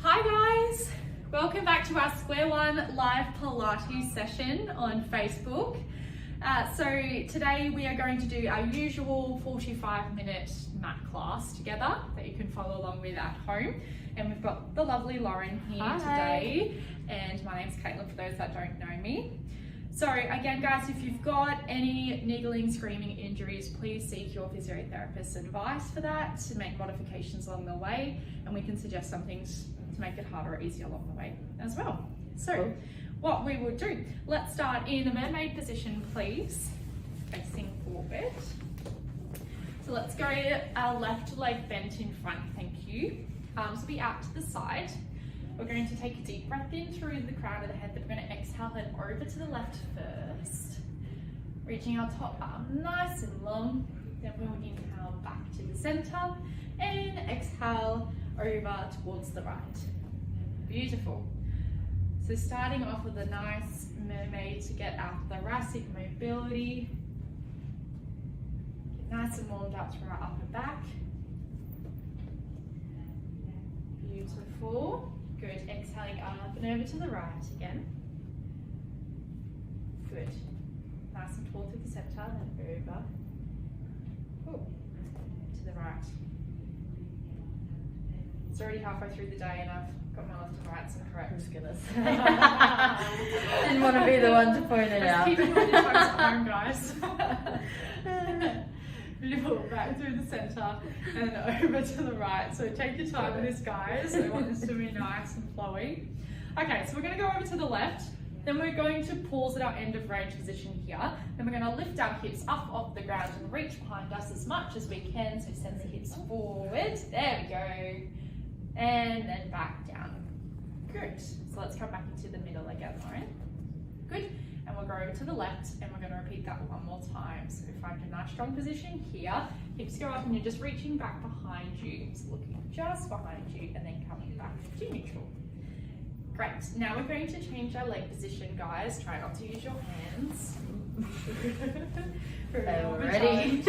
Hi guys, welcome back to our SquareOne live Pilates session on Facebook. So today we are going to do our usual 45-minute mat class together that you can follow along with at home. And we've got the lovely Lauren here today, and my name's Kaitlyn for those that don't know me. So again guys, if you've got any niggling, screaming injuries, please seek your physiotherapist's advice for that, to make modifications along the way, and we can suggest some things to make it harder or easier along the way as well. So what we will do, let's start in a mermaid position please, facing forward. So let's go our left leg bent in front, thank you. Arms will be out to the side. We're going to take a deep breath in through the crown of the head, then we're going to exhale head over to the left first. Reaching our top arm nice and long, then we'll inhale back to the center and exhale over towards the right. Beautiful. So starting off with a nice mermaid to get our thoracic mobility. Get nice and warmed up through our upper back. Beautiful. Good. Exhaling up and over to the right again. Good. Nice and tall through the center, then over. Cool. To the right. It's already halfway through the day and I've got my left and rights incorrect. Goodness. Didn't want to be the one to point it out. Keep your toes at home, guys. Little back through the center and over to the right. So take your time with this, guys. I want this to be nice and flowy. Okay, so we're going to go over to the left. Then we're going to pause at our end of range position here. Then we're going to lift our hips up off the ground and reach behind us as much as we can. So send the hips forward. There we go. And then back down. Good. So let's come back into the middle again, Lauren. Good. And we'll go over to the left and we're going to repeat that one more time. So find a nice strong position here. Hips go up and you're just reaching back behind you. So looking just behind you and then coming back to neutral. Great. Now we're going to change our leg position, guys. Try not to use your hands. Ready?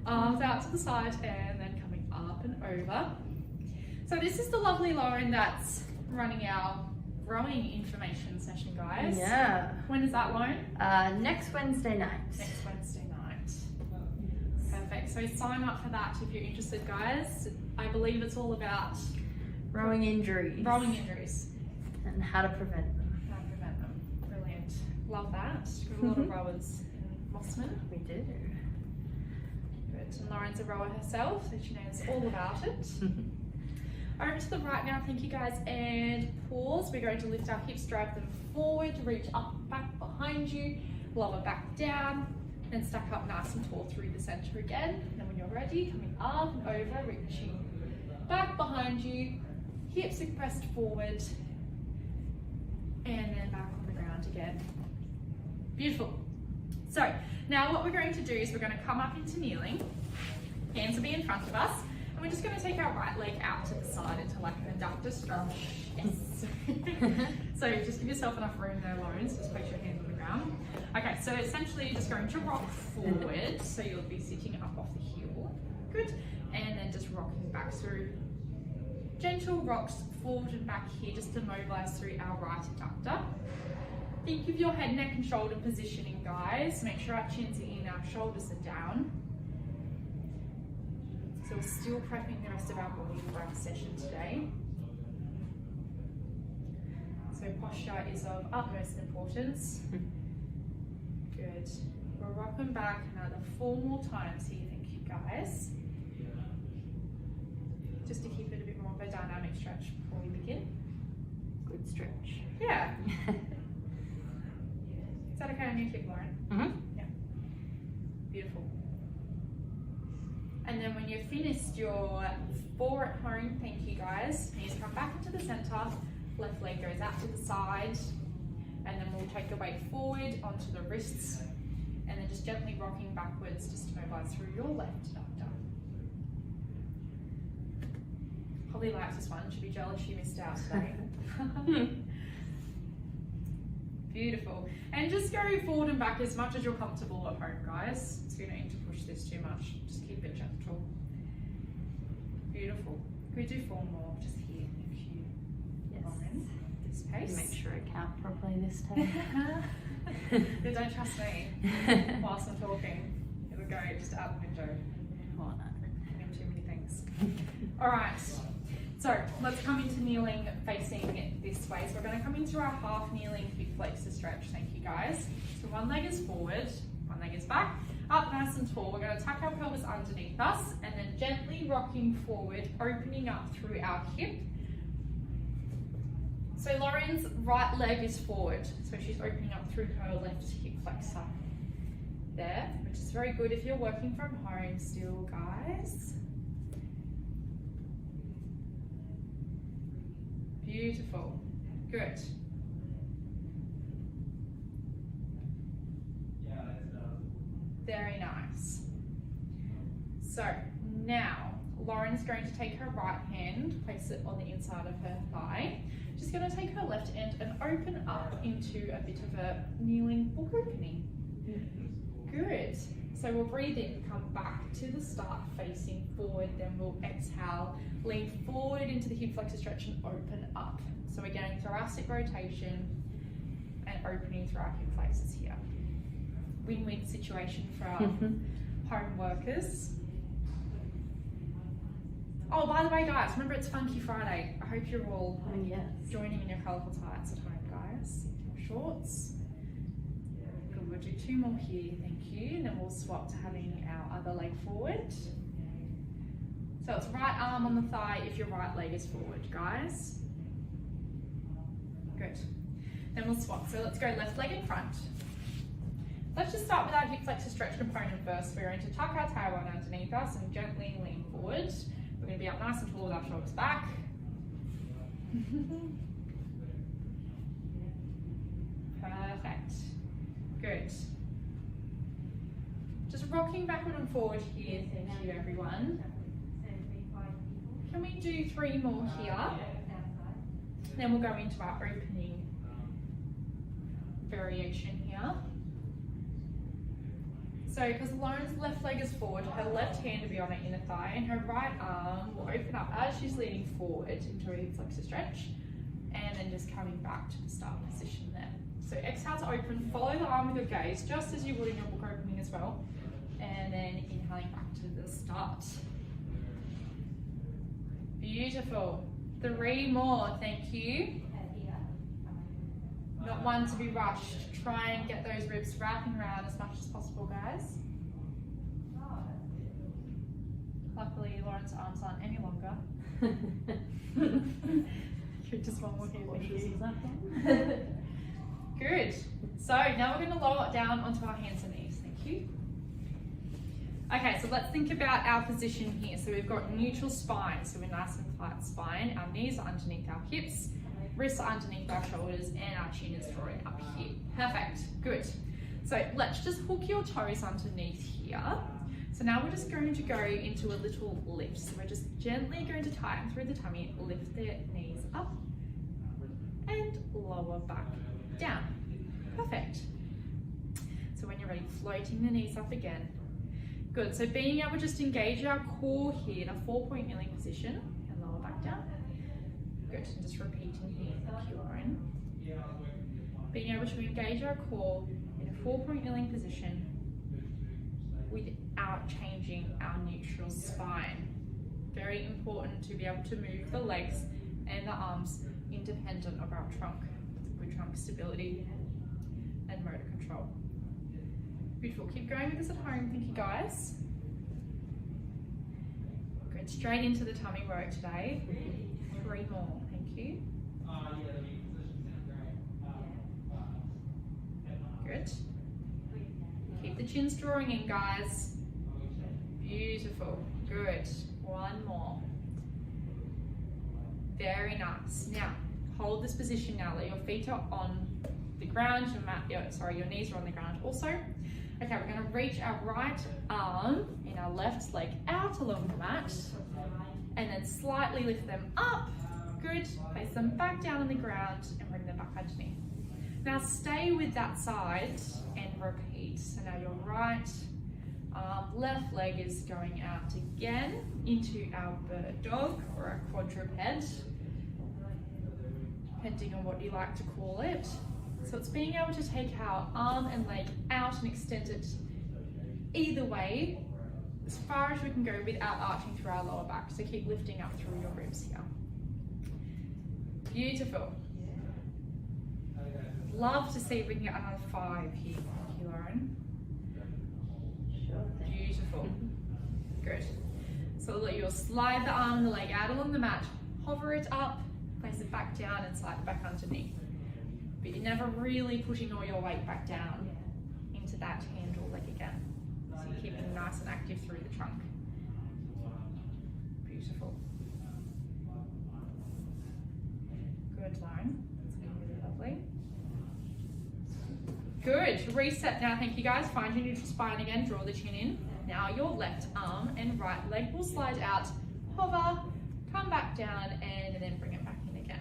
Arms out to the side and then coming up and over. So this is the lovely Lauren that's running our rowing information session, guys. Yeah. When is that, Lauren? Next Wednesday night. Next Wednesday night. Perfect. So sign up for that if you're interested, guys. I believe it's all about Rowing injuries. Rowing injuries. And how to prevent them. How to prevent them. Brilliant. Love that. We've got a lot of rowers in Mossman. We do. Good. And Lauren's a rower herself, so she knows all about it. Over to the right now, thank you guys, and pause. We're going to lift our hips, drive them forward, reach up, back behind you, lower back down, then stack up nice and tall through the center again. And when you're ready, coming up and over, reaching back behind you, hips are pressed forward, and then back on the ground again. Beautiful. So now what we're going to do is we're going to come up into kneeling. Hands will be in front of us. We're just going to take our right leg out to the side into like an adductor stretch. Yes. So just give yourself enough room there, Lauren, so just place your hands on the ground. Okay, so essentially you're just going to rock forward, so you'll be sitting up off the heel. Good. And then just rocking back through. Gentle rocks forward and back here just to mobilize through our right adductor. Think of your head, neck and shoulder positioning, guys. Make sure our chins are in, our shoulders are down. So we're still prepping the rest of our body for our session today. So posture is of utmost importance. Good. We'll rock them back another 4 more times here, thank you guys. Just to keep it a bit more of a dynamic stretch before we begin. Good stretch. Yeah. Is that okay on your hip, Lauren? Mm-hmm. Yeah. Beautiful. And then when you're finished your 4 at home, thank you guys, knees come back into the center, left leg goes out to the side, and then we'll take the weight forward onto the wrists, and then just gently rocking backwards just to mobilize through your left adductor. Holly likes this one, she'll be jealous she missed out today. Beautiful. And just go forward and back as much as you're comfortable at home, guys. So you don't need to push this too much. Just keep it gentle. Can we do 4 more just here? Thank you. Yes. Lauren, this pace. Make sure I count properly this time. You don't trust me whilst I'm talking. It'll go just out the window. Oh, no. Doing too many things. Alright, so let's come into kneeling facing this way. So we're going to come into our half kneeling hip flexor stretch. Thank you guys. So one leg is forward, one leg is back, up nice and tall. We're going to tuck our pelvis underneath us and then gently rocking forward, opening up through our hip. So Lauren's right leg is forward, so she's opening up through her left hip flexor there, which is very good if you're working from home still, guys. Beautiful, good. Very nice. So now Lauren's going to take her right hand, place it on the inside of her thigh. She's going to take her left hand and open up into a bit of a kneeling book opening. Good. So we'll breathe in, come back to the start, facing forward, then we'll exhale, lean forward into the hip flexor stretch and open up. So we're getting thoracic rotation and opening through our hip flexors here. Win-win situation for our home workers. Oh, by the way, guys, remember it's Funky Friday. I hope you're all joining in your colourful tights at home, guys. Shorts. Good, we'll do 2 more here, thank you. And then we'll swap to having our other leg forward. So it's right arm on the thigh if your right leg is forward, guys. Good. Then we'll swap. So let's go left leg in front. Let's just start with our hip flexor stretch component first. We're going to tuck our tailbone underneath us and gently lean forward. We're going to be up nice and tall with our shoulders back. Perfect. Good. Just rocking backward and forward here. Thank you, everyone. Can we do 3 more here? Then we'll go into our opening variation here. So, because Lauren's left leg is forward, her left hand will be on her inner thigh, and her right arm will open up as she's leaning forward into a hip flexor stretch, and then just coming back to the start position there. So exhale to open, follow the arm with your gaze, just as you would in your book opening as well, and then inhaling back to the start. Beautiful. 3 more, thank you. Not one to be rushed. Try and get those ribs wrapping around as much as possible, guys. Luckily, Lauren's arms aren't any longer. Just one more here. Good. So now we're going to lower it down onto our hands and knees. Thank you. Okay, so let's think about our position here. So we've got neutral spine, so we're nice and flat spine. Our knees are underneath our hips. Wrists are underneath our shoulders and our chin is drawing up here. Perfect, good. So let's just hook your toes underneath here. So now we're just going to go into a little lift. So we're just gently going to tighten through the tummy, lift the knees up and lower back down. Perfect. So when you're ready, floating the knees up again. Good, so being able to just engage our core here in a 4-point kneeling position and lower back down. Good, and just repeating here, thank you, Lauren. Being able to engage our core in a 4-point kneeling position without changing our neutral spine. Very important to be able to move the legs and the arms independent of our trunk. Good trunk stability and motor control. Beautiful, keep going with this at home, thank you guys. Good, straight into the tummy work today. 3 more, thank you. Good. Keep the chins drawing in, guys. Beautiful, good. 1 more. Very nice. Now, hold this position now. Let your feet are on the ground. Your knees are on the ground also. Okay, we're going to reach our right arm and our left leg out along the mat and then slightly lift them up. Good. Place them back down on the ground and bring them back underneath. Now stay with that side and repeat. So now your right Left leg is going out again into our bird dog or our quadruped, depending on what you like to call it. So it's being able to take our arm and leg out and extend it either way, as far as we can go without arching through our lower back. So keep lifting up through your ribs here. Beautiful. Love to see if we can get another 5 here. Thank you, Lauren. Sure. Beautiful. Good. So you'll slide the arm and the leg out along the mat, hover it up, place it back down and slide it back underneath. But you're never really putting all your weight back down into that handle leg again. So you're keeping nice and active through the trunk. Beautiful. Good, Lauren. That's going to be really lovely. Good. Reset now, thank you guys. Find your neutral spine again, draw the chin in. Now your left arm and right leg will slide out, hover, come back down, and then bring it back in again.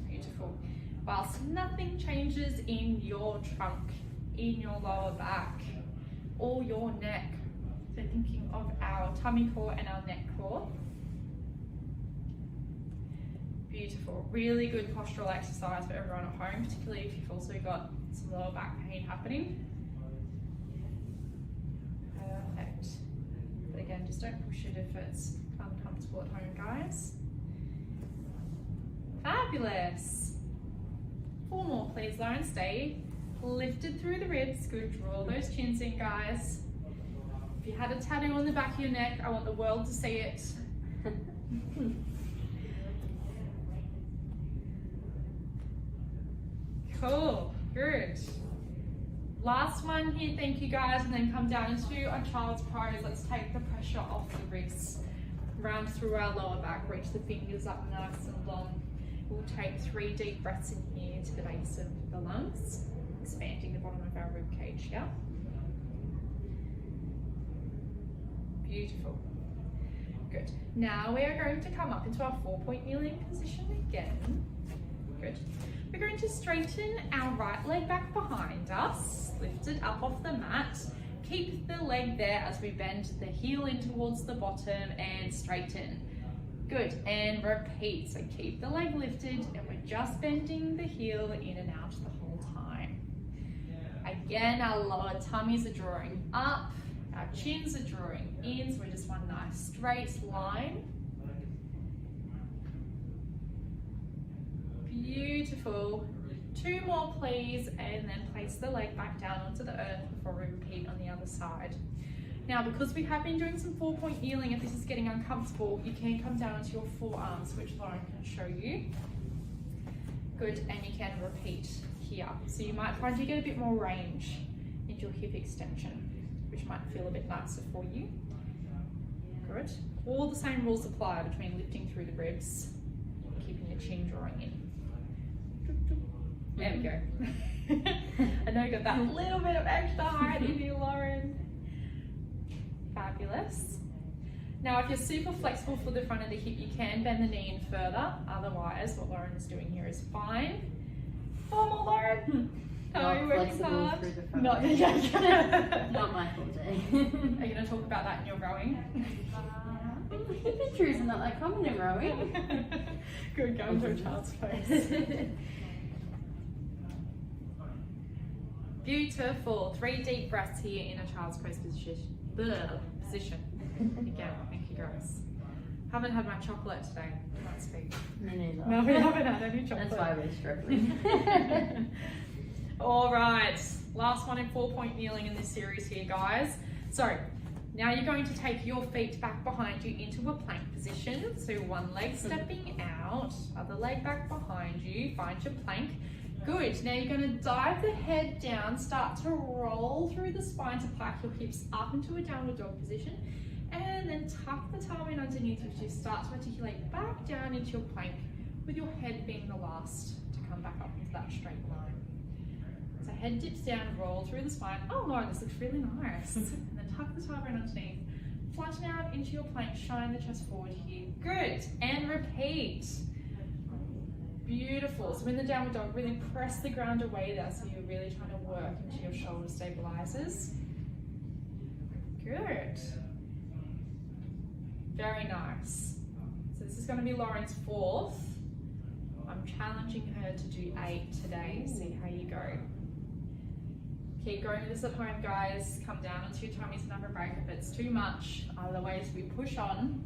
Beautiful. Whilst nothing changes in your trunk, in your lower back, or your neck. So thinking of our tummy core and our neck core. Beautiful. Really good postural exercise for everyone at home, particularly if you've also got some lower back pain happening. Perfect. But again, just don't push it if it's uncomfortable at home, guys. Fabulous. 4 more, please, Lauren. Stay lifted through the ribs. Good. Draw those chins in, guys. If you had a tattoo on the back of your neck, I want the world to see it. Cool. Good. Last one here, thank you guys, and then come down into our child's pose. Let's take the pressure off the wrists. Round through our lower back, reach the fingers up nice and long. We'll take 3 deep breaths in here to the base of the lungs, expanding the bottom of our rib cage here. Beautiful. Good. Now we are going to come up into our 4-point kneeling position again. Good. We're going to straighten our right leg back behind us, lift it up off the mat. Keep the leg there as we bend the heel in towards the bottom and straighten. Good, and repeat. So keep the leg lifted and we're just bending the heel in and out the whole time. Again, our lower tummies are drawing up, our chins are drawing in, so we just want a nice straight line. Beautiful. 2 more, please, and then place the leg back down onto the earth before we repeat on the other side. Now, because we have been doing some 4-point kneeling, if this is getting uncomfortable, you can come down onto your forearms, which Lauren can show you. Good, and you can repeat here. So you might find you get a bit more range into your hip extension, which might feel a bit nicer for you. Good. All the same rules apply between lifting through the ribs and keeping the chin drawing in. There we go. I know you got that little bit of extra height in you, Lauren. Fabulous. Now, if you're super flexible for the front of the hip, you can bend the knee in further. Otherwise, what Lauren is doing here is fine. 4 more, Lauren. Are you working hard? Through the front. Not my full day. Are you going to talk about that in your rowing? Hip injuries are not that common in rowing. Good, go into a child's pose. Beautiful. 3 deep breaths here in a child's pose position. Again, thank you guys. Haven't had my chocolate today. Can't speak. Me neither. No, we haven't had any chocolate. That's why we're struggling. All right, last one in 4-point kneeling in this series here, guys. So now you're going to take your feet back behind you into a plank position. So one leg stepping out, other leg back behind you, find your plank. Good, now you're going to dive the head down, start to roll through the spine to park your hips up into a downward dog position, and then tuck the tail in underneath as you start to articulate back down into your plank, with your head being the last to come back up into that straight line. So head dips down, roll through the spine. Oh no, this looks really nice. And then tuck the tailbone underneath, flatten out into your plank, shine the chest forward here. Good, and repeat. Beautiful. So in the downward dog, really press the ground away there, so you're really trying to work into your shoulder stabilizers. Good. Very nice. So this is going to be Lauren's 4th. I'm challenging her to do 8 today. See how you go. Keep going with this at home, guys. Come down onto your tummies and have a break if it's too much. Otherwise, we push on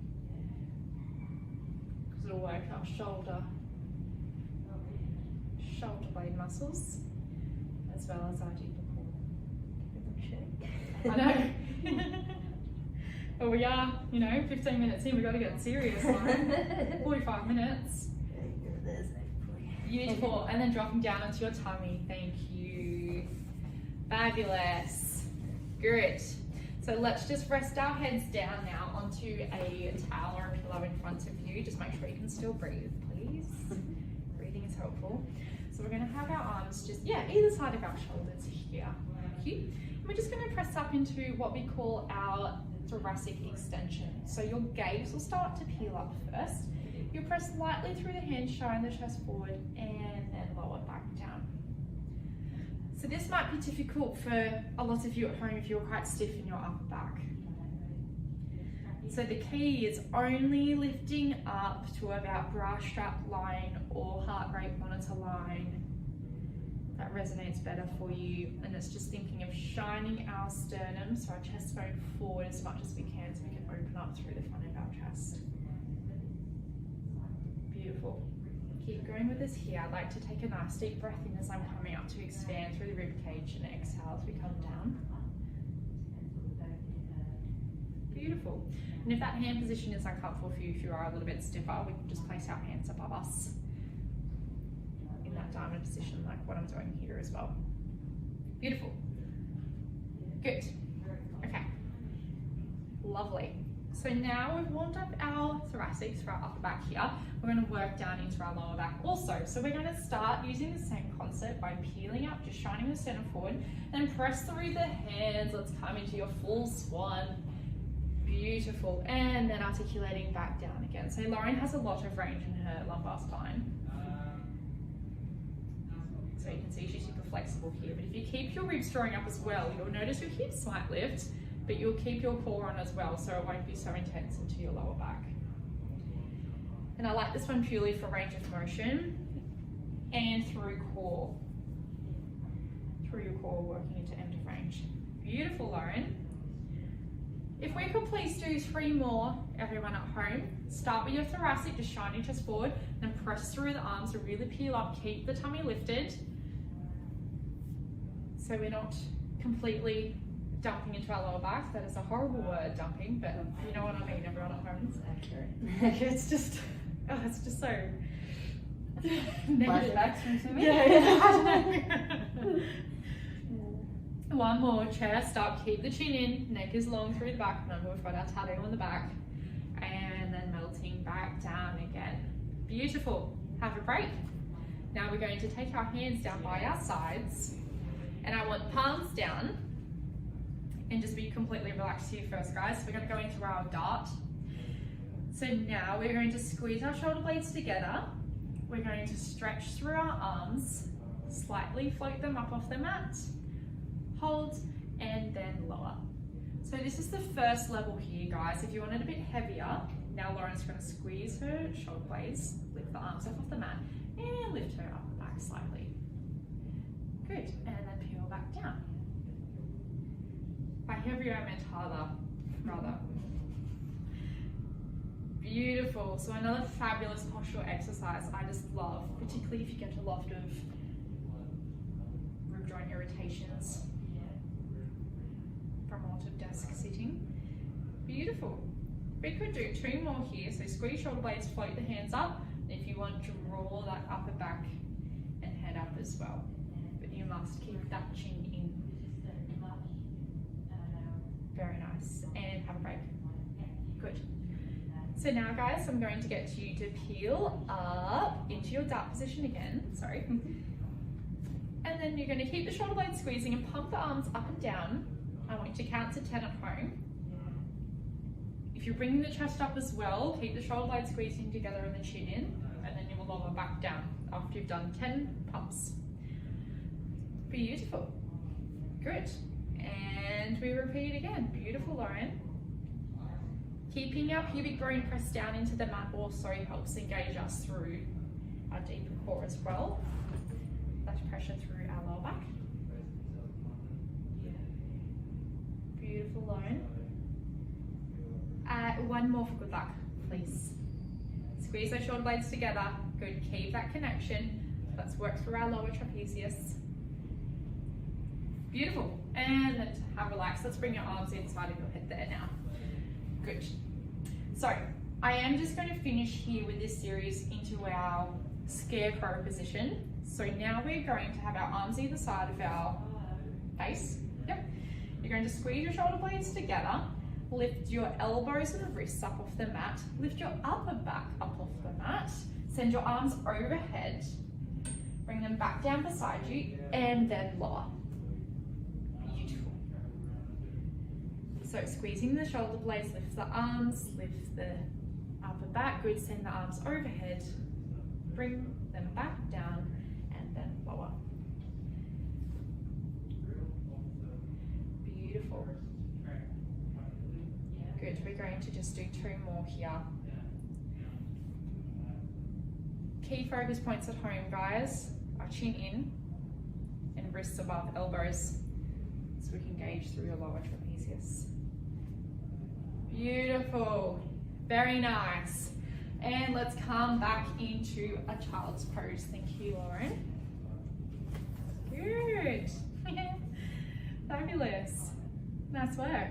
because it'll work our shoulder blade muscles as well as our deeper core. I know. Well, we are, 15 minutes in. We've got to get serious. 45 minutes. Beautiful. And then dropping down onto your tummy. Thank you. Fabulous. Good. So let's just rest our heads down now onto a towel or a pillow in front of you. Just make sure you can still breathe, please. Breathing is helpful. So we're going to have our arms just, either side of our shoulders here. Thank you. And we're just going to press up into what we call our thoracic extension. So your gaze will start to peel up first. You'll press lightly through the hands, showing the chest forward, and then lower back down. So this might be difficult for a lot of you at home if you're quite stiff in your upper back. So the key is only lifting up to about bra strap line or heart rate monitor line. That resonates better for you, and it's just thinking of shining our sternum, so our chest going forward as much as we can so we can open up through the front of our chest. Beautiful. Keep going with this here. I'd like to take a nice deep breath in as I'm coming up to expand through the rib cage, and exhale as we come down. Beautiful. And if that hand position is uncomfortable for you, if you are a little bit stiffer, we can just place our hands above us in that diamond position, like what I'm doing here as well. Beautiful. Good. Okay. Lovely. So now we've warmed up our thoracics for our upper back here. We're going to work down into our lower back also. So we're going to start using the same concept by peeling up, just shining the sternum forward, and press through the hands. Let's come into your full swan. Beautiful. And then articulating back down again. So Lauren has a lot of range in her lumbar spine. So you can see she's super flexible here. But if you keep your ribs drawing up as well, you'll notice your hips might lift, but you'll keep your core on as well, so it won't be so intense into your lower back. And I like this one purely for range of motion and through core. Through your core, working into end of range. Beautiful, Lauren. If we could please do 3 more, everyone at home. Start with your thoracic, just shine your chest forward, then press through the arms to really peel up, keep the tummy lifted. So we're not completely dumping into our lower back. That is a horrible word, dumping, but you know what I mean, everyone at home. It's accurate. It's just so Flashbacks from swimming. Yeah. One more, chest up, keep the chin in, neck is long through the back. Remember, we've got our tattoo on the back, and then melting back down again. Beautiful. Have a break. Now we're going to take our hands down by our sides, and I want palms down, and just be completely relaxed here first, guys. So we're going to go into our dart. So now we're going to squeeze our shoulder blades together. We're going to stretch through our arms, slightly float them up off the mat, hold, and then lower. So this is the first level here, guys. If you want it a bit heavier, now Lauren's going to squeeze her shoulder blades, lift the arms up off the mat, and lift her up and back slightly. Good, and then peel back down. By heavier, I meant harder, rather. Beautiful. So another fabulous postural exercise I just love, particularly if you get a lot of rib joint irritations from a lot of desk sitting. Beautiful. We could do 2 more here. So squeeze shoulder blades, float the hands up. And if you want, draw that upper back and head up as well. But you must keep that chin in. Very nice. And have a break. Good. So now, guys, I'm going to get you to peel up into your dart position again. Sorry. And then you're going to keep the shoulder blades squeezing and pump the arms up and down. I want you to count to 10 at home. If you're bringing the chest up as well, keep the shoulder blades squeezing together and the chin in, and then you will lower back down after you've done 10 pumps. Beautiful. Good. And And we repeat again. Beautiful, Lauren. Keeping our pubic bone pressed down into the mat also helps engage us through our deeper core as well. Less pressure through our lower back. Beautiful, Lauren. One more for good luck, please. Squeeze those shoulder blades together. Good, keep that connection. Let's work through our lower trapezius. Beautiful. And then have relax. Let's bring your arms inside of your head there now. Good. So I am just going to finish here with this series into our Scarecrow position. So now we're going to have our arms either side of our face. Yep. You're going to squeeze your shoulder blades together. Lift your elbows and wrists up off the mat. Lift your upper back up off the mat. Send your arms overhead. Bring them back down beside you and then lower. Beautiful. So squeezing the shoulder blades, lift the arms, lift the upper back. Good, send the arms overhead. Bring them back down and then lower. Beautiful. Good, we're going to just do 2 more here. Key focus points at home, guys, are chin in and wrists above elbows so we can engage through your lower trapezius. Beautiful, very nice. And let's come back into a child's pose. Thank you, Lauren. Good. Fabulous. Nice work.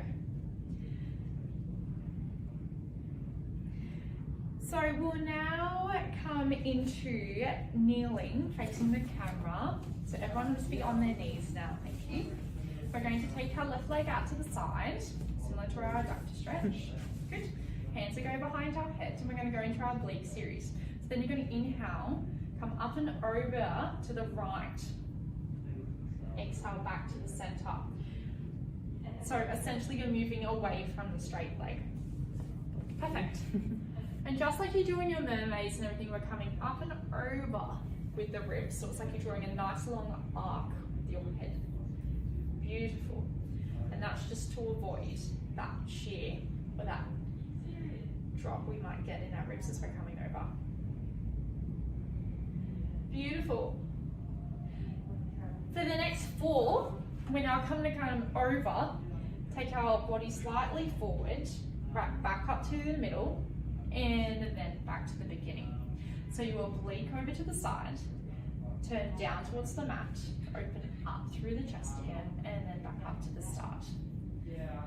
So we'll now come into kneeling, facing the camera. So everyone will just be on their knees now, thank you. We're going to take our left leg out to the side, similar to our adductor stretch. Good. Hands are going behind our head, and we're going to go into our Oblique Series. So then you're going to inhale, come up and over to the right. Exhale back to the center. So essentially you're moving away from the straight leg. Perfect. And just like you do in your mermaids and everything, we're coming up and over with the ribs. So it's like you're drawing a nice long arc with your head. Beautiful. And that's just to avoid that shear or that drop we might get in our ribs as we're coming over. Beautiful. For the next 4, we're now coming to come over, take our body slightly forward, right back up to the middle, and then back to the beginning. So you oblique over to the side, turn down towards the mat, open it up through the chest again, and then back up to the start.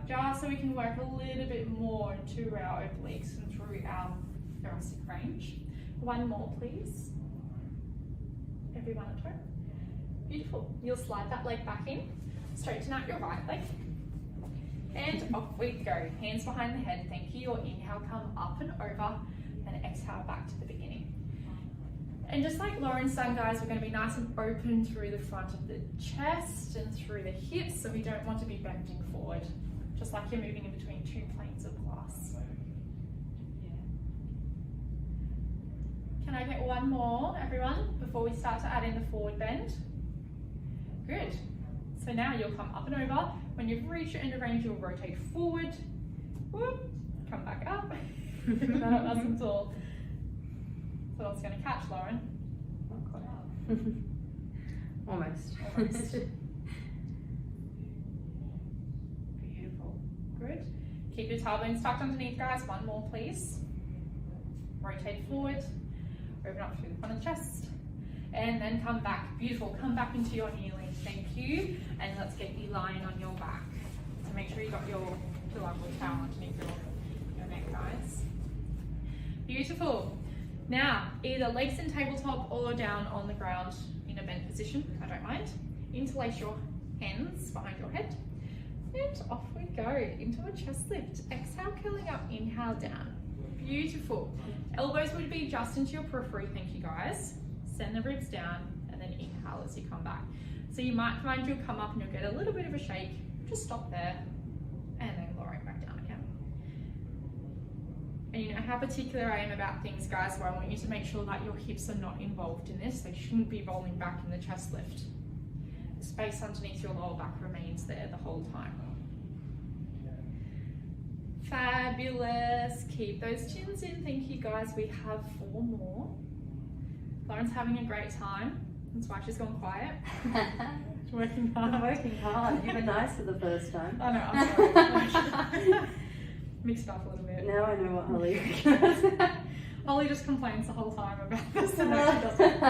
Just so we can work a little bit more into our obliques and through our thoracic range. 1 more, please. Everyone at home. Beautiful. You'll slide that leg back in, straighten out your right leg, and off we go. Hands behind the head, thank you. Your inhale, come up and over, and exhale back to the beginning. And just like Lauren's done, guys, we're going to be nice and open through the front of the chest and through the hips, so we don't want to be bending forward, just like you're moving in between 2 planes of glass. Can I get 1 more, everyone, before we start to add in the forward bend? Good. So now you'll come up and over. When you've reached your end of range, you'll rotate forward. Whoop, come back up. Nice and tall. So I was going to catch, Lauren. Almost. Almost. Beautiful. Good. Keep your tailbones tucked underneath, guys. 1 more, please. Rotate forward. Open up through the front of the chest. And then come back. Beautiful. Come back into your kneeling. Thank you. And let's get you lying on your back. So make sure you got your lovely towel underneath your neck, guys. Beautiful. Now, either legs in tabletop or down on the ground in a bent position. I don't mind. Interlace your hands behind your head. And off we go into a chest lift. Exhale, curling up. Inhale, down. Beautiful. Elbows would be just into your periphery. Thank you, guys. Send the ribs down and then inhale as you come back. So you might find you'll come up and you'll get a little bit of a shake. Just stop there and then lowering back down again. And you know how particular I am about things, guys, so I want you to make sure that your hips are not involved in this. They shouldn't be rolling back in the chest lift. The space underneath your lower back remains there the whole time. Fabulous. Keep those chins in. Thank you guys. We have 4 more. Lauren's having a great time. That's why she's gone quiet. She's working hard. I'm working hard. You were nice for the first time. I know, I'm sorry. Mixed it up a little bit. Now I know what Holly reckons. Holly just complains the whole time about this and now she doesn't.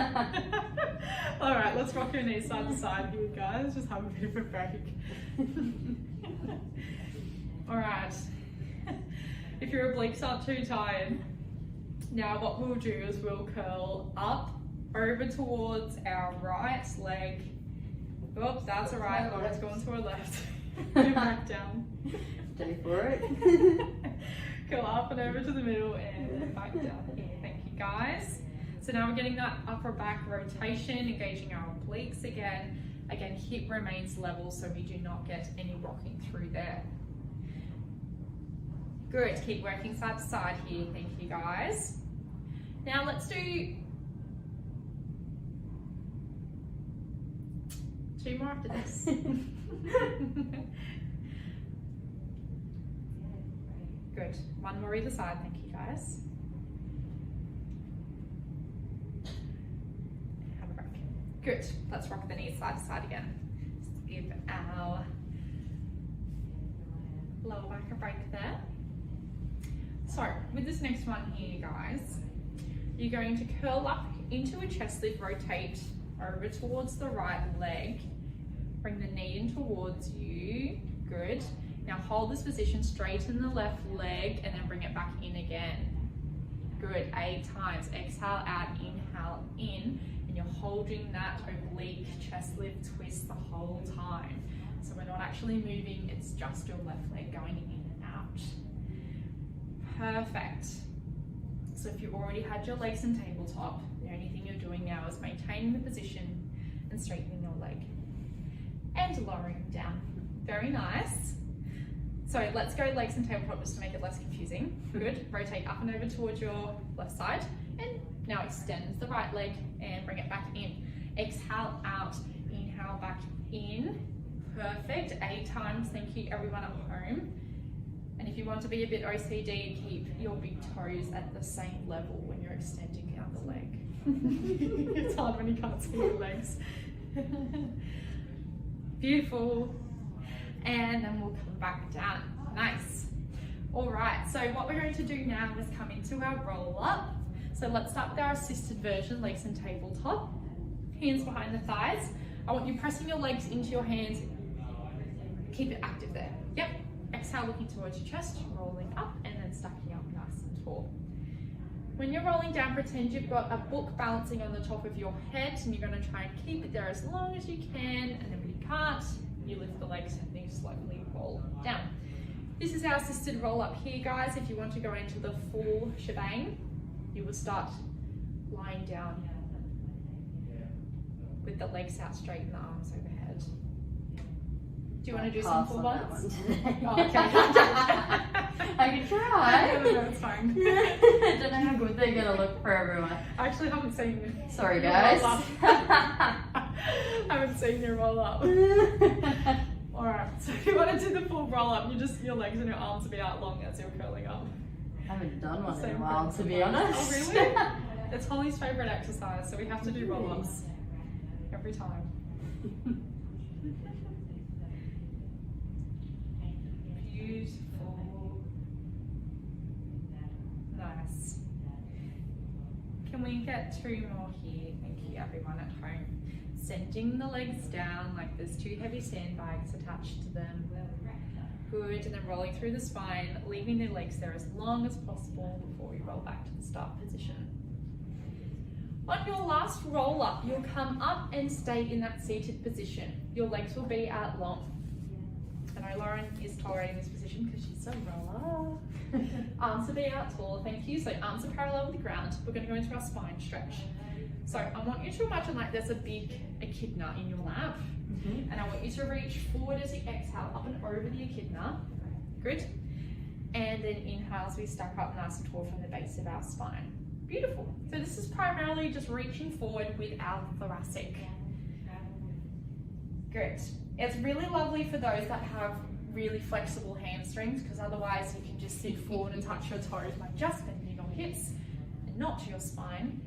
Alright, let's rock your knees side to side here, guys. Just have a bit of a break. Alright. If your obliques aren't too tired, now what we'll do is we'll curl up over towards our right leg. Oops, that's alright. Lauren's going to her left. Go back down. Go for it. Go up and over to the middle and back down here. Thank you guys. So now we're getting that upper back rotation, engaging our obliques again. Again, hip remains level so we do not get any rocking through there. Good, keep working side to side here. Thank you guys. Now let's do 2 more after this. Good. 1 more either side. Thank you guys. Have a break. Good. Let's rock the knees side to side again. Just give our lower back a break there. So with this next one here, guys, you're going to curl up into a chest lift, rotate over towards the right leg, bring the knee in towards you. Good. Now hold this position, straighten the left leg and then bring it back in again. Good, 8 times. Exhale out, inhale in, and you're holding that oblique chest lift twist the whole time. So we're not actually moving, it's just your left leg going in and out. Perfect. So if you already had your legs in tabletop, the only thing you're doing now is maintaining the position and straightening your leg. And lowering down. Very nice. So let's go legs and tabletop just to make it less confusing. Good. Rotate up and over towards your left side. And now extend the right leg and bring it back in. Exhale out, inhale back in. Perfect. 8 times. Thank you everyone at home. And if you want to be a bit OCD, keep your big toes at the same level when you're extending out the leg. It's hard when you can't see your legs. Beautiful. And then we'll come back down. Nice. All right, so what we're going to do now is come into our roll up. So let's start with our assisted version, legs and tabletop. Hands behind the thighs. I want you pressing your legs into your hands. Keep it active there. Yep. Exhale, looking towards your chest, rolling up and then stacking up nice and tall. When you're rolling down, pretend you've got a book balancing on the top of your head and you're going to try and keep it there as long as you can, and then when you can't, you lift the legs and then you slowly roll down. This is our assisted roll up here, guys. If you want to go into the full shebang, you will start lying down with the legs out straight and the arms overhead. Do you want to do some full ones? Oh, okay. I can try. No, it's fine. I don't know how good they're going to look for everyone. I actually haven't seen you. Sorry, guys. I haven't seen your roll up. Alright, so if you want to do the full roll up, your legs and your arms will be out long as you're curling up. I haven't done one in Same a while, to principle. be honest. Oh, really? It's Holly's favourite exercise, so we have to do roll ups every time. Beautiful. Nice. Can we get 2 more here? Thank you, everyone at home. Sending the legs down like there's 2 heavy sandbags attached to them. Good, and then rolling through the spine, leaving the legs there as long as possible before we roll back to the start position. On your last roll up, you'll come up and stay in that seated position. Your legs will be out long. I know Lauren is tolerating this position because she's so roller. Arms will be out tall, thank you. So arms are parallel with the ground. We're going to go into our spine stretch. So I want you to imagine like there's a big echidna in your lap. And I want you to reach forward as you exhale, up and over the echidna. Good. And then inhale as we stack up nice and tall from the base of our spine. Beautiful. So this is primarily just reaching forward with our thoracic. Good. It's really lovely for those that have really flexible hamstrings, because otherwise you can just sit forward and touch your toes by just bending your hips and not to your spine.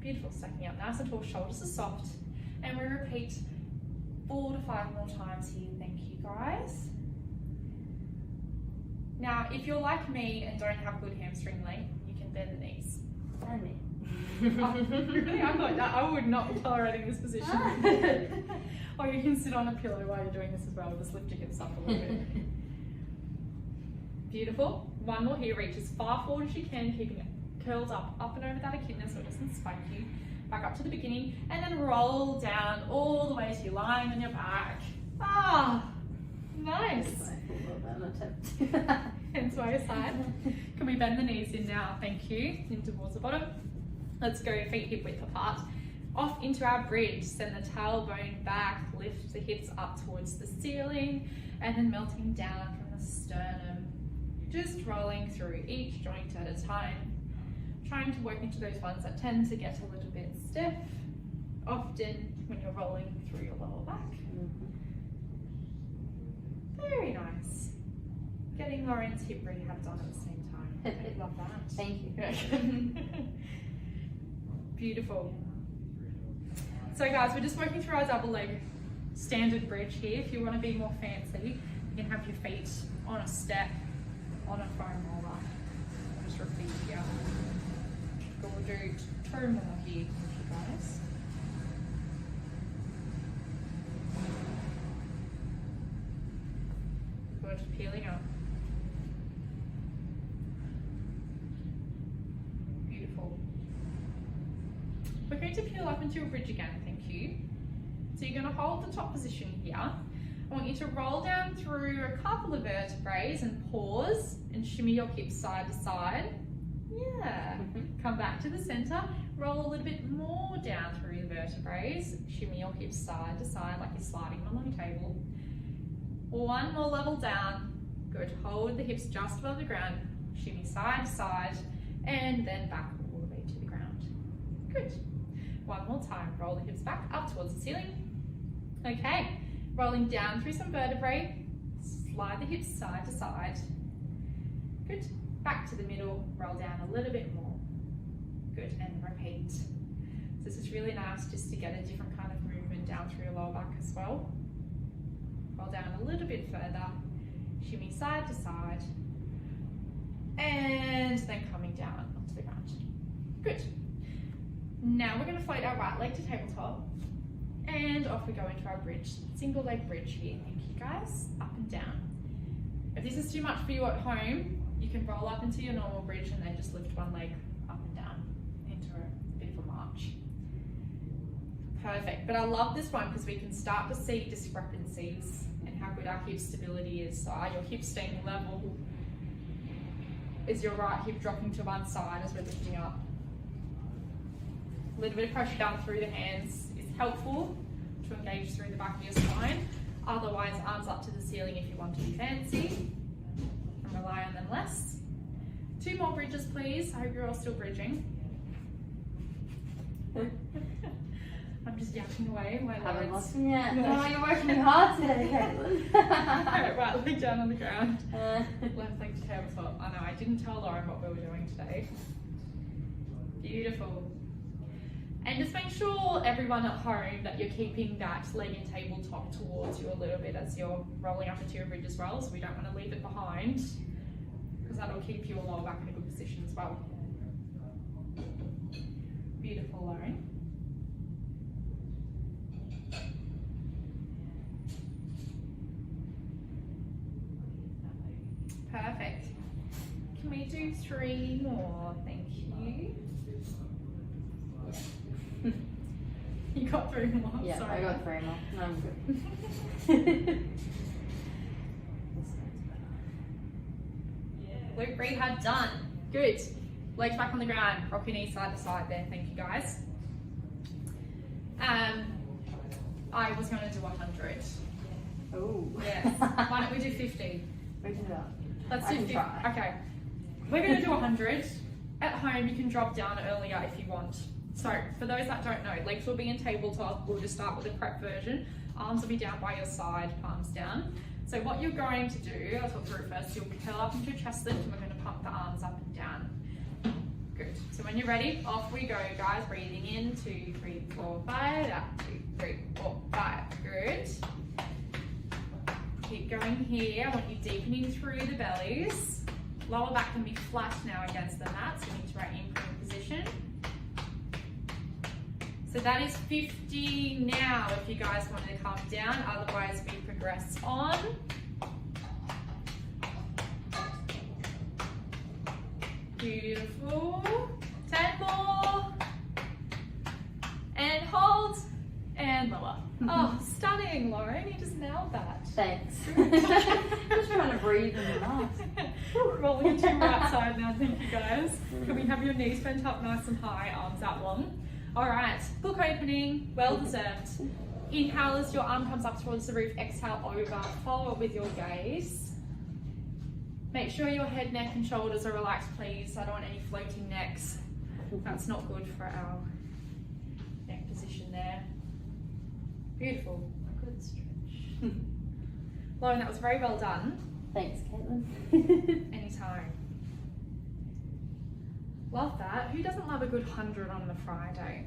Beautiful, stacking up nice and tall, shoulders are soft. And we repeat 4 to 5 more times here, thank you guys. Now, if you're like me and don't have good hamstring length, you can bend the knees. And me. Really? I'm like that. I would not be tolerating this position. Or you can sit on a pillow while you're doing this as well. Just lift your hips up a little bit. Beautiful. One more here. Reach as far forward as you can, keeping it curled up and over that echidna so it doesn't spike you. Back up to the beginning, and then roll down all the way to you lying on your back. Ah, nice. Hands by your side. Can we bend the knees in now? Thank you. In towards the bottom. Let's go feet hip width apart. Off into our bridge. Send the tailbone back. Lift the hips up towards the ceiling, and then melting down from the sternum. Just rolling through each joint at a time. Trying to work into those ones that tend to get a little bit stiff. Often when you're rolling through your lower back. Very nice. Getting Lauren's hip rehab done at the same time. I love that. Thank you. Beautiful. So guys, we're just working through our double leg standard bridge here. If you want to be more fancy, you can have your feet on a step, on a foam roller. I'll just repeat here. We'll do 2 more here, thank you guys. Good, peeling up. Beautiful. We're going to peel up into a bridge again, thank you. So you're going to hold the top position here. I want you to roll down through a couple of vertebrae and pause and shimmy your hips side to side. Yeah. Come back to the center, roll a little bit more down through the vertebrae, shimmy your hips side to side like you're sliding on a long table. 1 more level down. Good, hold the hips just above the ground, shimmy side to side, and then back all the way to the ground. Good. 1 more time, roll the hips back up towards the ceiling. Okay, rolling down through some vertebrae, slide the hips side to side. Good. Back to the middle, roll down a little bit more. Good, and repeat. So this is really nice just to get a different kind of movement down through your lower back as well. Roll down a little bit further, shimmy side to side, and then coming down onto the ground. Good. Now we're going to float our right leg to tabletop, and off we go into our bridge. Single leg bridge here, thank you guys, up and down. If this is too much for you at home, you can roll up into your normal bridge and then just lift one leg up and down into a bit of a march. Perfect, but I love this one because we can start to see discrepancies and how good our hip stability is. So are your hips staying level? Is your right hip dropping to one side as we're lifting up? A little bit of pressure down through the hands is helpful to engage through the back of your spine. Otherwise, arms up to the ceiling if you want to be fancy. Rely on them less. 2 more bridges, please. I hope you're all still bridging. I'm just yapping away. My Haven't words. lost them yet. No, you're working hard today, Kaitlyn. Right leg down on the ground. Left leg to tabletop. I know, I didn't tell Lauren what we were doing today. Beautiful. And just make sure, everyone at home, that you're keeping that leg and tabletop towards you a little bit as you're rolling up into your bridge as well, so we don't want to leave it behind, because that'll keep your lower back in a good position as well. Beautiful, Lauren. Perfect. Can we do 3 more? Thank you. You got 3 more. Yeah, sorry. I got 3 more. No, I'm good. Glute rehab done. Good. Legs back on the ground. Rock your knees side to side there. Thank you, guys. I was going to do 100. Oh. Yes. Why don't we do 50? We can do it. Let's I do can 50. try. Okay. We're going to do 100. At home, you can drop down earlier if you want. So, for those that don't know, legs will be in tabletop. We'll just start with the prep version. Arms will be down by your side, palms down. So what you're going to do, I'll talk through it first, you'll curl up into a chest lift and we're going to pump the arms up and down. Good. So when you're ready, off we go, guys. Breathing in, 2, 3, 4, 5. Out, 2, 3, 4, 5. Good. Keep going here. I want you deepening through the bellies. Lower back can be flat now against the mat, so you need to right in prone position. So that is 50 now if you guys want to come down, otherwise we progress on. Beautiful. 10 more. And hold. And lower. Oh, stunning, Lauren. You just nailed that. Thanks. Just trying to breathe in the mask. Rolling into your right side now. Thank you, guys. Can we have your knees bent up nice and high, arms out long? All right, book opening, well deserved. Inhale as your arm comes up towards the roof, exhale over, follow it with your gaze. Make sure your head, neck and shoulders are relaxed, please. I don't want any floating necks. That's not good for our neck position there. Beautiful, good stretch. Lauren, that was very well done. Thanks, Kaitlyn. Anytime. Love that. Who doesn't love a good 100 on the Friday?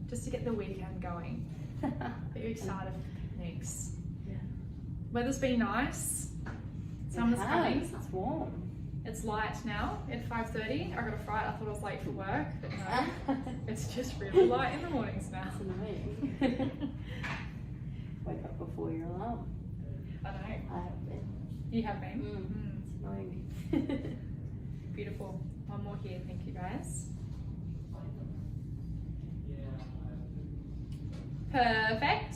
Just to get the weekend going. Are you excited for picnics? Yeah. Weather's been nice. Summer's coming. It's warm. It's light now at 5:30. I got a fright. I thought I was late for work, but no. It's just really light in the mornings now. That's annoying. Wake up before your alarm. I know. I have been. You have been? It's annoying me. Beautiful. One more here, thank you guys. Perfect.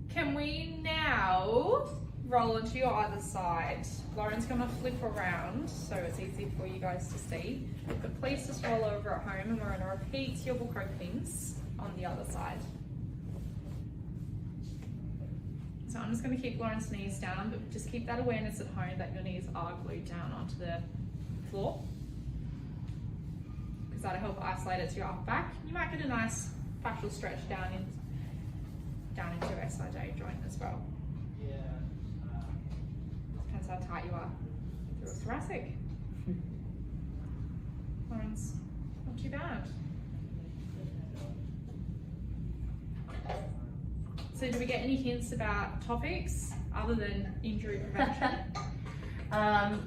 Can we now roll onto your other side? Lauren's gonna flip around so it's easy for you guys to see. But please just roll over at home and we're gonna repeat your book openings on the other side. So I'm just gonna keep Lauren's knees down, but just keep that awareness at home that your knees are glued down onto the floor. Because that'll help isolate it to your upper back. You might get a nice fascial stretch down into your SIJ joint as well. Depends how tight you are through a thoracic. Lauren's not too bad. So do we get any hints about topics other than injury prevention?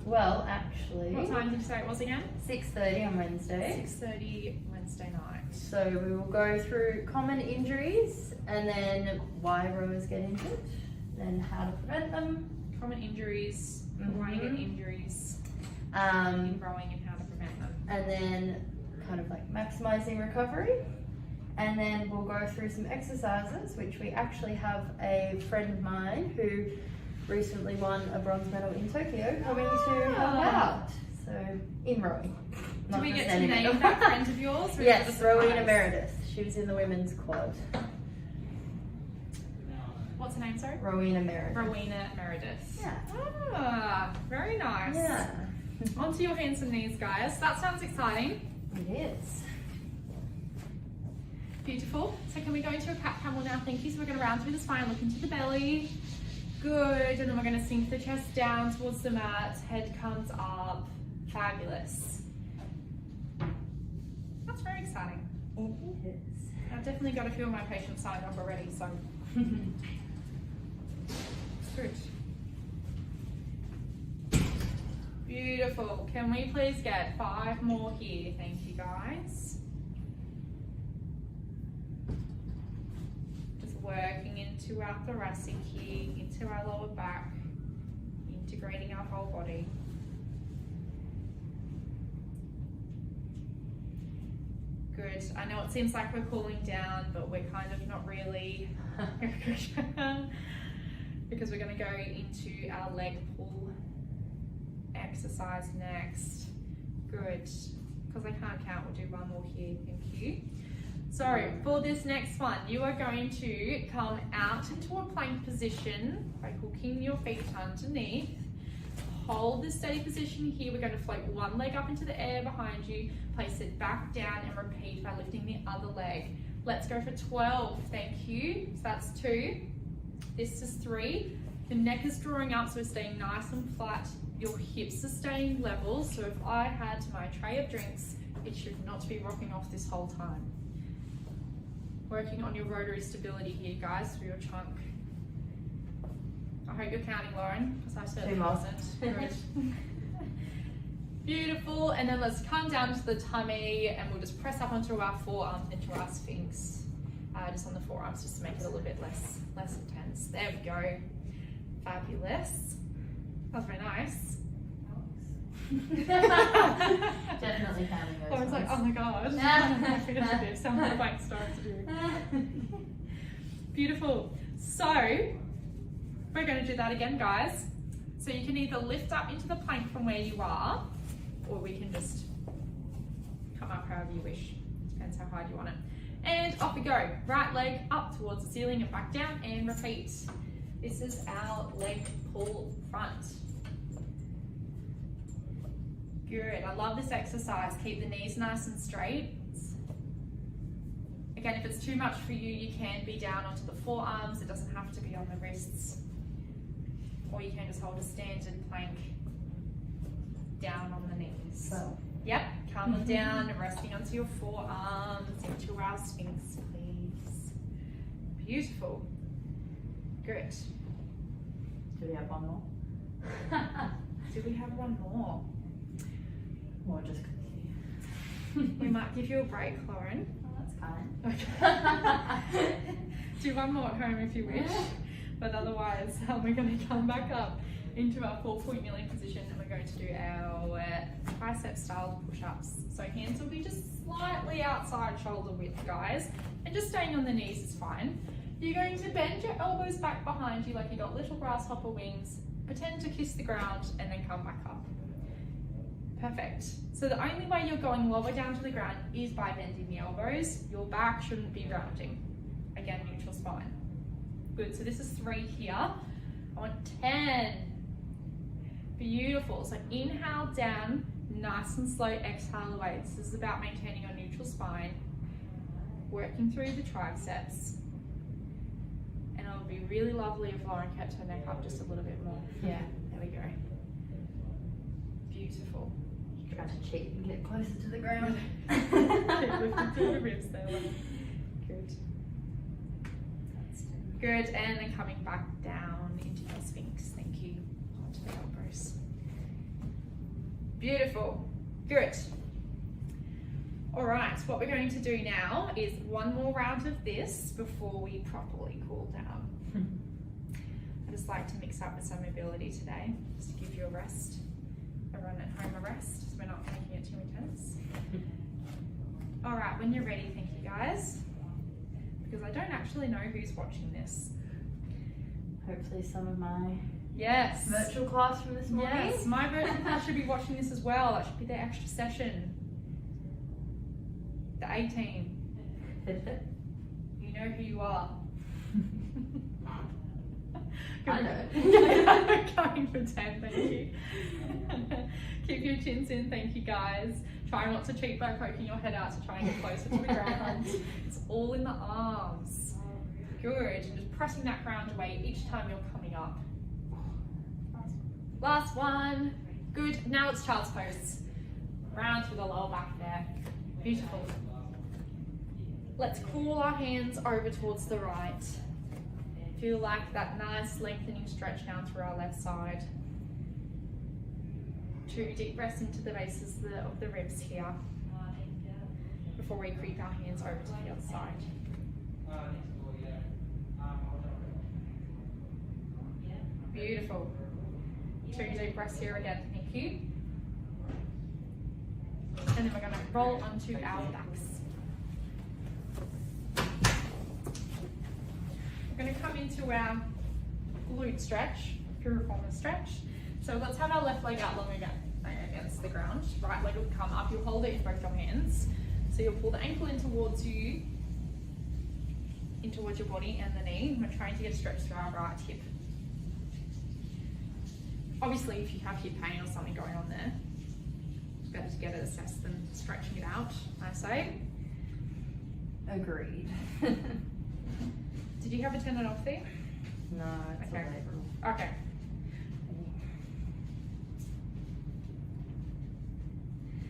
Well, actually, What time did you say it was again? 6:30 on Wednesday. 6:30 Wednesday night. So we will go through common injuries and then why rowers get injured, then how to prevent them. Common injuries, why you get injuries, Um, in rowing and how to prevent them. and then kind of like maximizing recovery. And then we'll go through some exercises, which we actually have a friend of mine who recently won a bronze medal in Tokyo coming to help out. So in rowing. Do we Not get just to anything. name that friend of yours? Or is it Yes, a Rowena surprise? Meredith. She was in the women's quad. What's her name, sorry? Rowena Meredith. Rowena Meredith. Yeah. Ah, very nice. Yeah. Onto your hands and knees, guys. That sounds exciting. It is. Beautiful. So can we go into a cat camel now? Thank you. So we're going to round through the spine, look into the belly. Good. And then we're going to sink the chest down towards the mat. Head comes up. Fabulous. That's very exciting. It is. I've definitely got a few of my patients signed up already, so good. Beautiful. Can we please get 5 more here? Thank you, guys. Just working into our thoracic here, into our lower back, integrating our whole body. Good. I know it seems like we're cooling down, but we're kind of not really. Because we're going to go into our leg pull exercise next. Good. Because I can't count, we'll do 1 more here. Thank you. So for this next one, you are going to come out into a plank position by hooking your feet underneath. Hold this steady position here. We're going to float one leg up into the air behind you, place it back down and repeat by lifting the other leg. Let's go for 12, thank you. So that's 2. This is 3. The neck is drawing up, so we're staying nice and flat. Your hips are staying level, so if I had my tray of drinks, it should not be rocking off this whole time. Working on your rotary stability here, guys, for your chunk. I hope you're counting, Lauren, because I certainly wasn't. Good. Beautiful, and then let's come down to the tummy and we'll just press up onto our forearms into our sphinx. Just on the forearms, just to make it a little bit less intense. There we go. Fabulous. That was very nice. Definitely counting those. I was like, oh my gosh. I figured to do some blank story to do. Beautiful. So we're going to do that again, guys. So you can either lift up into the plank from where you are, or we can just come up however you wish. Depends how hard you want it. And off we go. Right leg up towards the ceiling and back down, and repeat. This is our leg pull front. Good. I love this exercise. Keep the knees nice and straight. Again, if it's too much for you, you can be down onto the forearms. It doesn't have to be on the wrists. Or you can just hold a standard plank down on the knees. So. Yep, calm them down, resting onto your forearms, into our sphinx, please. Beautiful. Good. Do we have one more? Do we have one more? Or just continue? We might give you a break, Lauren. Oh, that's kind. Okay. Do one more at home if you wish. But otherwise, we're going to come back up into our 4-point kneeling position and we're going to do our tricep style push-ups. So hands will be just slightly outside shoulder width, guys, and just staying on the knees is fine. You're going to bend your elbows back behind you like you got little grasshopper wings, pretend to kiss the ground, and then come back up. Perfect. So the only way you're going lower down to the ground is by bending the elbows. Your back shouldn't be rounding. Again, neutral spine. Good, so this is 3 here. I want 10. Beautiful. So inhale down, nice and slow, exhale away. This is about maintaining your neutral spine, working through the triceps. And it would be really lovely if Lauren kept her neck up just a little bit more. Yeah. There we go. Beautiful. Try to cheat and get closer to the ground. Keep lifting through the ribs there. Good. Good, and then coming back down into your sphinx. Thank you. Onto the elbows. Beautiful. Good. All right, what we're going to do now is one more round of this before we properly cool down. I just like to mix up with some mobility today, just to give you a rest. A run at home a rest, so we're not making it too intense. All right, when you're ready, thank you guys. Because I don't actually know who's watching this. Hopefully some of my Yes. virtual class from this morning. Yes, my virtual class should be watching this as well. That should be their extra session. The A-team. You know who you are. I know. Going for 10, thank you. Keep your chins in, thank you guys. Try not to cheat by poking your head out to try and get closer to the ground. It's all in the arms. Good, and just pressing that ground away each time you're coming up. Last one. Good, now it's child's pose. Round through the lower back there. Beautiful. Let's cool our hands over towards the right. Feel like that nice lengthening stretch down through our left side. 2 deep breaths into the bases of the ribs here before we creep our hands over to the other side. Beautiful. 2 deep breaths here again, thank you. And then we're going to roll onto our backs. We're going to come into our glute stretch, Piriformis stretch. So let's have our left leg out long against the ground. Right leg will come up. You'll hold it in both your hands. So you'll pull the ankle in towards you, in towards your body and the knee. We're trying to get a stretch through our right hip. Obviously, if you have hip pain or something going on there, it's better to get it assessed than stretching it out, I say. Agreed. Did you have a tendinopathy? No, it's Okay. a labral. Okay.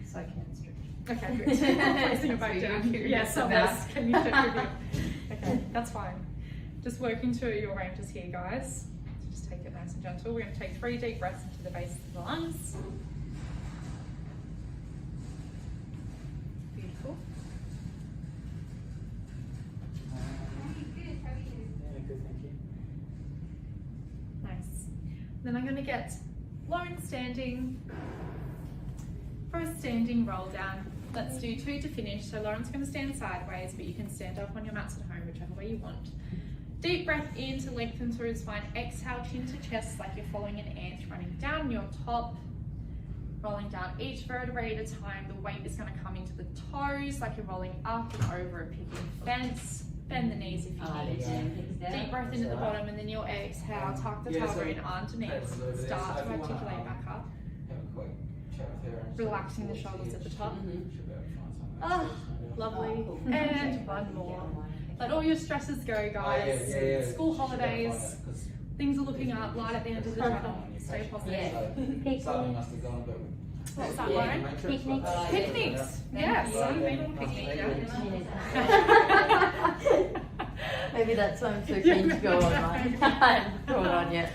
So I can stretch. Okay, good. Placing it back So down. you're Yes, just on about- this. Can you check your hip? Okay, that's fine. Just working to your ranges here, guys. So just take it nice and gentle. We're going to take 3 deep breaths into the base of the lungs. Beautiful. Yeah, good, thank you. Nice. Then I'm going to get Lauren standing for a standing roll down. Let's do 2 to finish. So Lauren's going to stand sideways, but you can stand up on your mats at home, whichever way you want. Deep breath in to lengthen through the spine. Exhale, chin to chest, like you're following an ant running down your top, rolling down each vertebrae at a time. The weight is going to come into the toes, like you're rolling up and over a picking fence. Bend the knees if you need to. Deep breath in at the bottom, and then you'll exhale, tuck the tailbone underneath. Start to articulate back up. Have a quick chat with her and Relaxing the shoulders at the top. Should be able to find something. Ah, lovely. And one more. Let all your stresses go, guys. School holidays. Things are looking up. Light at the end of the tunnel. Stay positive. Something must have gone, but What's that, Lauren? Picnics. Picnics. Yes, Yeah. I've been on a picnic. Yeah. Maybe that's why I'm so keen to go on mine. I haven't gone on yet.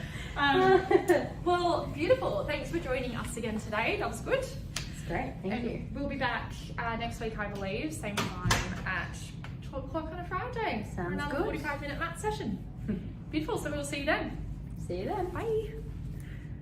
Well, beautiful. Thanks for joining us again today. That was good. It's great, thank And you. we'll be back next week, I believe, same time at 12 o'clock on a Friday for Sounds another good. 45-minute mat session. Beautiful. So we'll see you then. See you then. Bye.